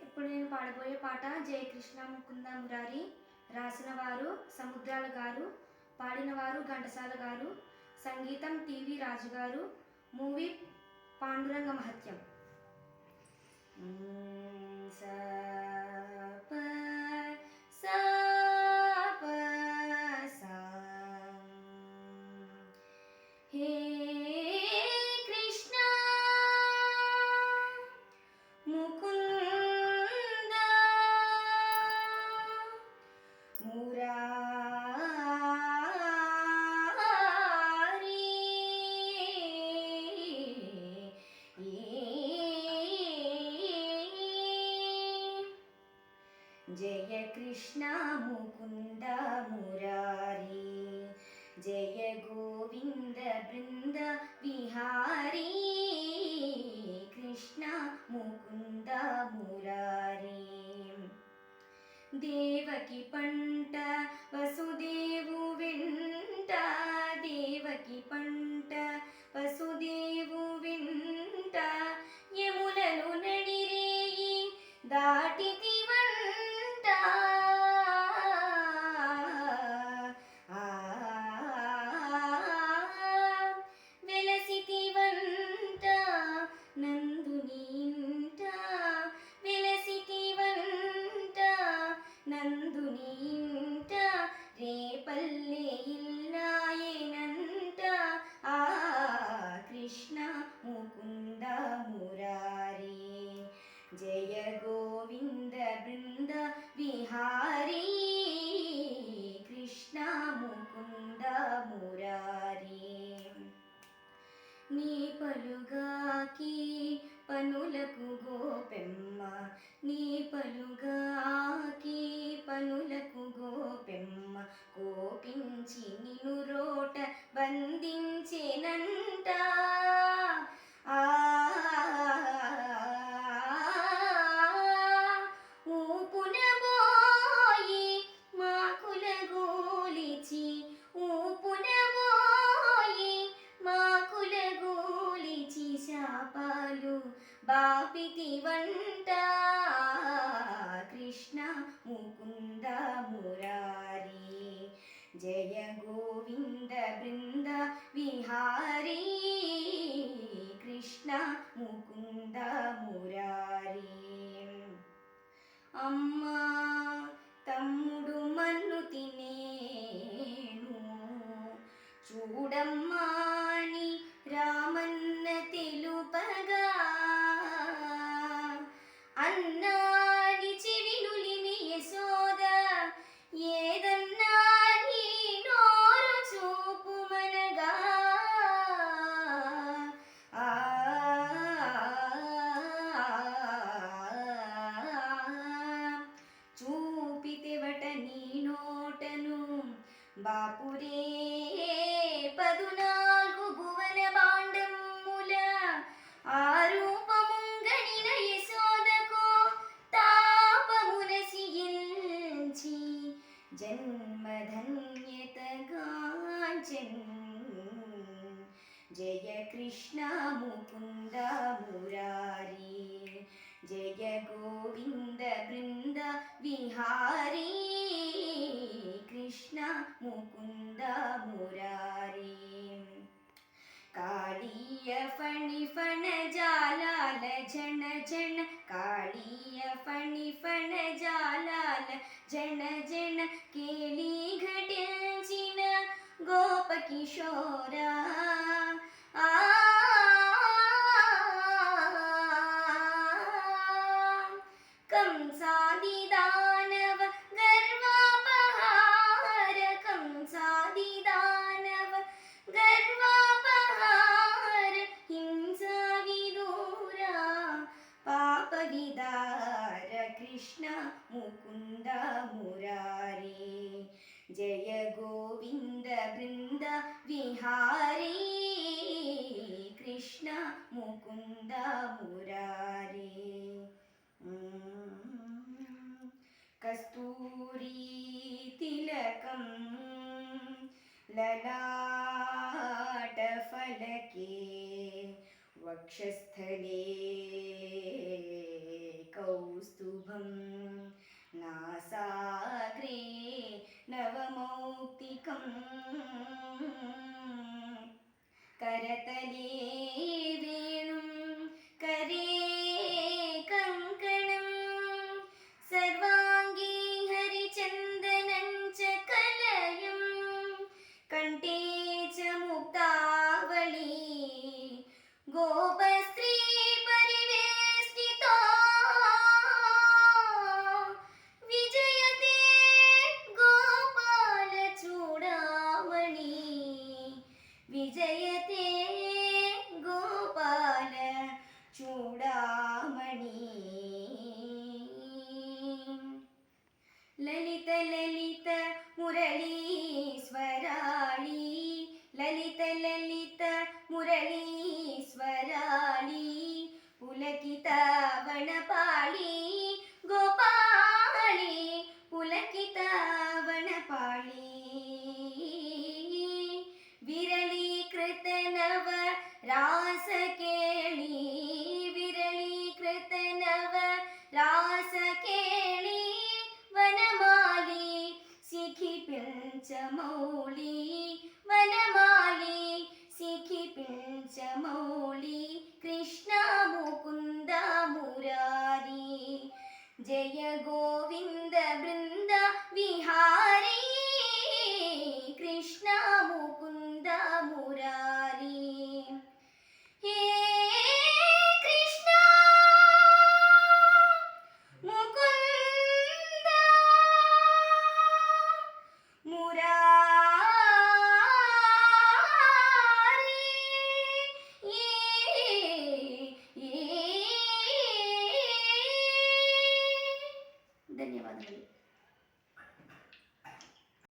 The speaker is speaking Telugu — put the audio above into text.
ఇప్పుడు నేను పాడబోయే పాట జయ కృష్ణ ముకుంద మురారి. రాసిన వారు సముద్రాల గారు, పాడినవారు ఘంటసాల గారు, సంగీతం టీవీ రాజు గారు, మూవీ పాండురంగ మహత్యం. హే కృష్ణ ముకుంద మురారి, జయ కృష్ణ ముకుంద మురారి, జయ గోవింద బృంద విహారీ, కృష్ణ ముకుంద మురారి. దేవకి పంట వసుదేవు వెంట, దేవకి పంట వసుదేవు వెంట, యములను నడిరేయి దాటితి వంట. వెలసితి వంట నందుని ఇంట, వెలసితి వంట నందుని ఇంట, రేపల్లె ఇల్లాయనంట. కృష్ణ ముకుంద మురారి, జయ గోవింద బృంద విహారీ, కృష్ణ ముకుంద మురారి. నీ పలుగాకి పనులకు గోపెమ్మ, నీ పలుగాకి పనులకు గోపెమ్మ, కోపించి నిను రోట బంధించేనంట. ఊపున బోయి మాకుల గోలిచి, ఊపున బోయి మాకుల గోలిచి, శాపాలు బాపితి వంట. కృష్ణ ముకుంద మురారి, జయ గోవింద బృంద విహారీ, కృష్ణ ముకుంద మురారి. అమ్మా తమ్ముడు మన్ను తినేను చూడమ్మా అని రామన్న తెలుపగా, అన్నాని చెవినులిమి యశోద, ఏదన్నా నీ నోరు చూపుమనగా, చూపితెవట నీ నోటను బాపురే 14 భువన భాండముల, ఆ రూపముంగనిన యశోదకు తాపమునసియించి, జన్మధన్యతగాంచెన్. జయ కృష్ణ ముకుంద మురారి, జయ గోవింద బృంద విహారీ, కృష్ణ ముకుంద మురారి. కాళీయ ఫణి ఫణ జాలాల జన జన, కాళీయ ఫణి ఫణ జాలాల జన జన, కేళీ ఘటించిన గోప కిశోరా. కంసాది దానవ గర్వాపహార, కంసాది దానవ గర్వాపహార, హింసా విదూరా పాప విదార, కృష్ణ ముకుంద మురారి, జయ గోవింద బృంద విహారీ, కృష్ణ ముకుంద మురారి. కస్తూరీ తిలకం లలాట ఫలకే, वक्षस्थले कौस्तुभं नासाग्रे नवमौक्तिकं करतले वेणुं करे कङ्कणं सर्वाङ्गे हरिचन्दनं च कलयं कण्ठे च मुक्तावली गोपस्त्री परिवेष्टिता विजयते गोपालचूडामणि विजयते गोपालचूडामणि ललित ललित मुरलीस्वराळी ललित ललित मुरलीस्वराळी पुलकित वनपाळी गोपाळी पुलकित वनपाळी विरलीकृत नव रास केळी विरलीकृत नव रास केळी वनमाली शिखि पिंचमौली वनमाली शिखि पिंचमौली कृष्ण मुकुंद मुरारी जय गोविंद बृंद विहारी कृष्ण मुकुंद मुरारी हे कृष्ण मुकुंद मुरारी ధన్యవాదాలు.